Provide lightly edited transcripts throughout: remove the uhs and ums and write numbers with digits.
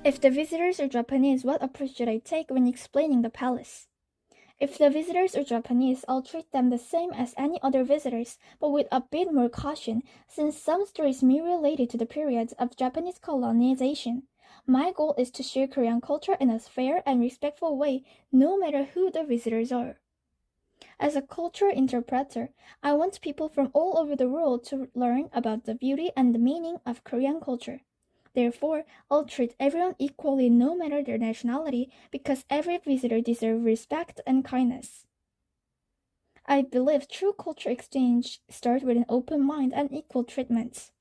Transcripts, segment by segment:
If the visitors are Japanese, what approach should I take when explaining the palace? If the visitors are Japanese, I'll treat them the same as any other visitors, but with a bit more caution, since some stories may relate to the periods of Japanese colonization. My goal is to share Korean culture in a fair and respectful way, no matter who the visitors are. As a culture interpreter, I want people from all over the world to learn about the beauty and the meaning of Korean culture. Therefore, I'll treat everyone equally no matter their nationality because every visitor deserves respect and kindness. I believe true culture exchange starts with an open mind and equal treatment.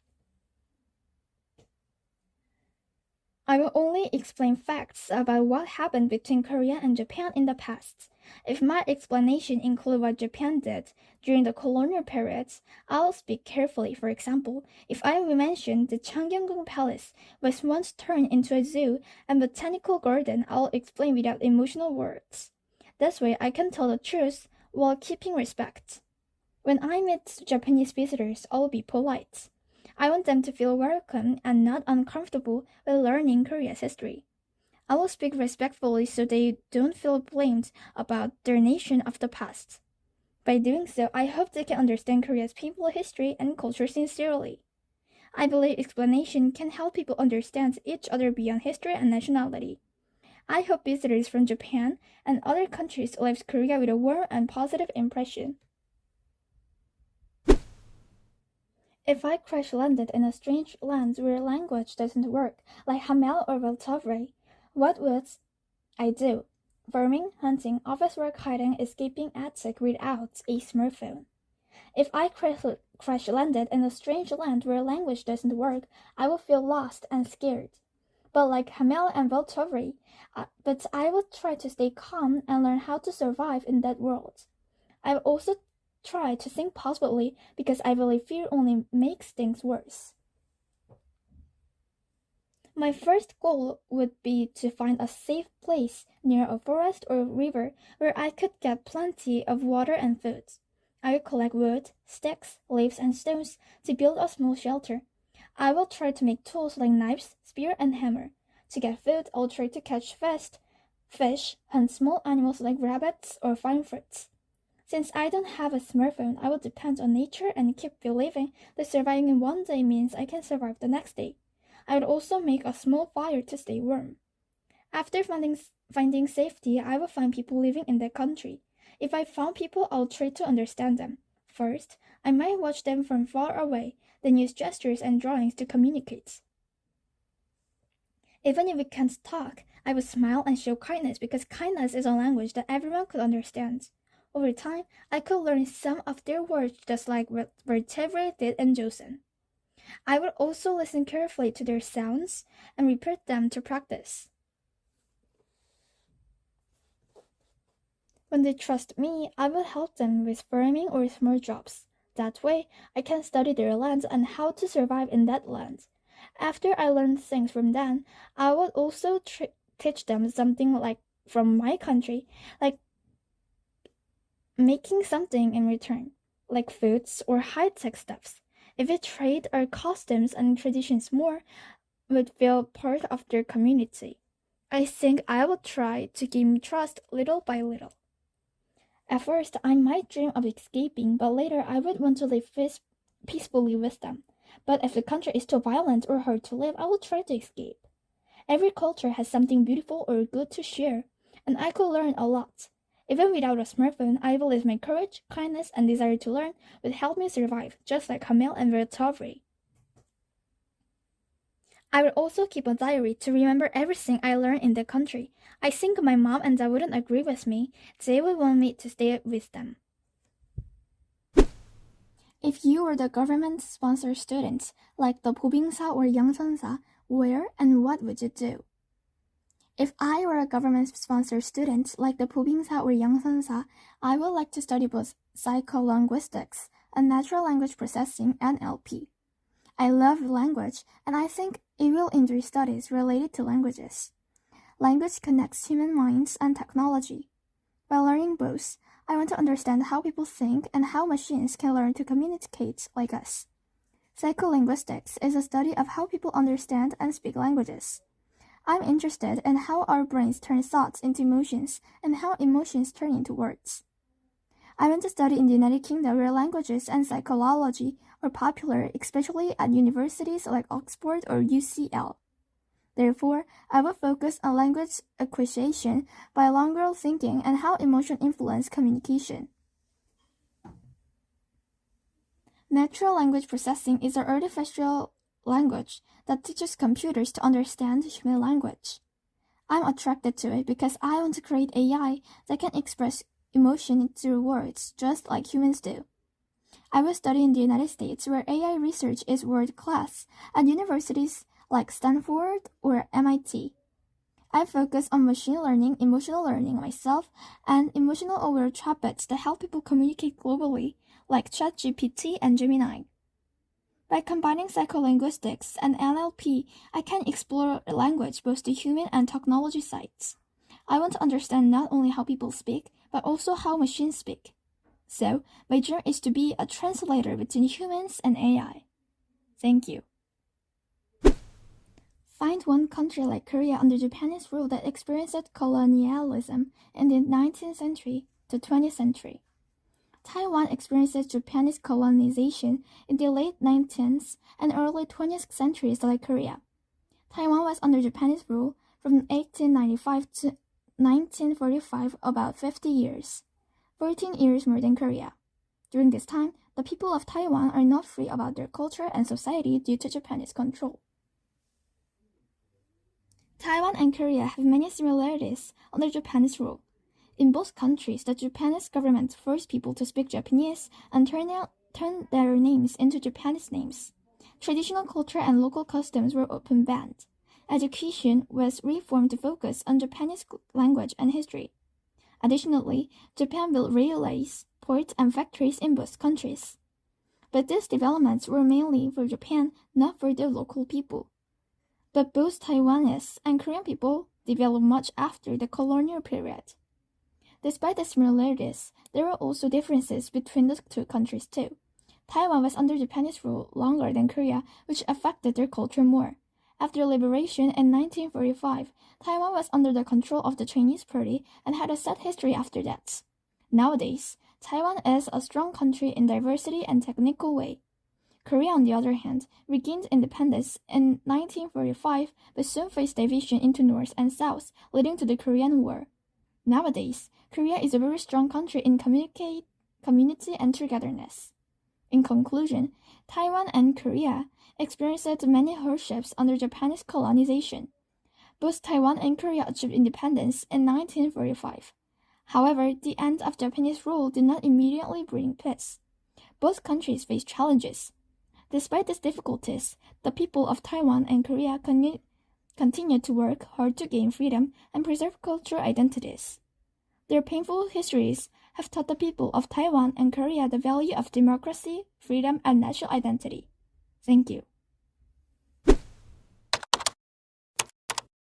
I will only explain facts about what happened between Korea and Japan in the past. If my explanation includes what Japan did during the colonial periods, I'll speak carefully. For example, if I mention the Changgyeonggung Palace was once turned into a zoo and botanical garden, I'll explain without emotional words. This way, I can tell the truth while keeping respect. When I meet Japanese visitors, I'll be polite. I want them to feel welcome and not uncomfortable with learning Korea's history. I will speak respectfully so they don't feel blamed about their nation of the past. By doing so, I hope they can understand Korea's people, history, and culture sincerely. I believe explanation can help people understand each other beyond history and nationality. I hope visitors from Japan and other countries leave Korea with a warm and positive impression. If I crash landed in a strange land where language doesn't work, like Hamel or Veltavre, what would I do? Farming, hunting, office work, hiding, escaping attic without a smartphone. If I crash landed in a strange land where language doesn't work, I will feel lost and scared. But like Hamel and Veltavre, but I will try to stay calm and learn how to survive in that world. I will also try to think positively because I believe fear only makes things worse. My first goal would be to find a safe place near a forest or river where I could get plenty of water and food. I will collect wood, sticks, leaves, and stones to build a small shelter. I will try to make tools like knives, spear, and hammer. To get food, I'll try to catch fish, hunt small animals like rabbits, or find fruits. Since I don't have a smartphone, I will depend on nature and keep believing that surviving in one day means I can survive the next day. I would also make a small fire to stay warm. After finding safety, I will find people living in that country. If I found people, I'll try to understand them. First, I might watch them from far away, then use gestures and drawings to communicate. Even if we can't talk, I will smile and show kindness because kindness is a language that everyone could understand. Over time, I could learn some of their words just like what Vertebrae did in Joseon. I would also listen carefully to their sounds and repeat them to practice. When they trust me, I will help them with farming or small jobs. That way, I can study their land and how to survive in that land. After I learn things from them, I would also teach them something like from my country, like making something in return, like foods or high-tech stuffs. If we trade our customs and traditions more, would feel part of their community. I think I will try to gain trust little by little. At first, I might dream of escaping, but later I would want to live peacefully with them. But if the country is too violent or hard to live, I will try to escape. Every culture has something beautiful or good to share, and I could learn a lot. Even without a smartphone, I believe my courage, kindness, and desire to learn would help me survive, just like Hamel and Vertavre. I would also keep a diary to remember everything I learned in the country. I think my mom and dad wouldn't agree with me. They would want me to stay with them. If you were the government-sponsored student, like the Pobingsa or Yangsansa, where and what would you do? If I were a government-sponsored student, like the Pobingsa or Yangsansa, I would like to study both psycholinguistics and natural language processing (NLP). I love language, and I think it will enjoy studies related to languages. Language connects human minds and technology. By learning both, I want to understand how people think and how machines can learn to communicate like us. Psycholinguistics is a study of how people understand and speak languages. I'm interested in how our brains turn thoughts into emotions and how emotions turn into words. I went to study in the United Kingdom where languages and psychology are popular, especially at universities like Oxford or UCL. Therefore, I will focus on language acquisition, bilingual thinking, and how emotion influence communication. Natural language processing is an artificial language that teaches computers to understand human language. I'm attracted to it because I want to create AI that can express emotion through words just like humans do. I will study in the United States where AI research is world class at universities like Stanford or MIT. I focus on machine learning, emotional learning myself, and emotional aware chatbots that help people communicate globally, like ChatGPT and Gemini. By combining psycholinguistics and NLP, I can explore language both the human and technology sides. I want to understand not only how people speak, but also how machines speak. So, my dream is to be a translator between humans and AI. Thank you. Find one country like Korea under Japanese rule that experienced colonialism in the 19th century to 20th century. Taiwan experienced Japanese colonization in the late 19th and early 20th centuries like Korea. Taiwan was under Japanese rule from 1895 to 1945, about 50 years, 14 years more than Korea. During this time, the people of Taiwan are not free about their culture and society due to Japanese control. Taiwan and Korea have many similarities under Japanese rule. In both countries, the Japanese government forced people to speak Japanese and turn their names into Japanese names. Traditional culture and local customs were open banned. Education was reformed to focus on Japanese language and history. Additionally, Japan built railways, ports, and factories in both countries. But these developments were mainly for Japan, not for the local people. But both Taiwanese and Korean people developed much after the colonial period. Despite the similarities, there were also differences between the two countries too. Taiwan was under Japanese rule longer than Korea, which affected their culture more. After liberation in 1945, Taiwan was under the control of the Chinese Party and had a sad history after that. Nowadays, Taiwan is a strong country in diversity and technical way. Korea, on the other hand, regained independence in 1945 but soon faced division into North and South, leading to the Korean War. Nowadays, Korea is a very strong country in community and togetherness. In conclusion, Taiwan and Korea experienced many hardships under Japanese colonization. Both Taiwan and Korea achieved independence in 1945. However, the end of Japanese rule did not immediately bring peace. Both countries faced challenges. Despite these difficulties, the people of Taiwan and Korea continued to work hard to gain freedom and preserve cultural identities. Their painful histories have taught the people of Taiwan and Korea the value of democracy, freedom, and national identity. Thank you.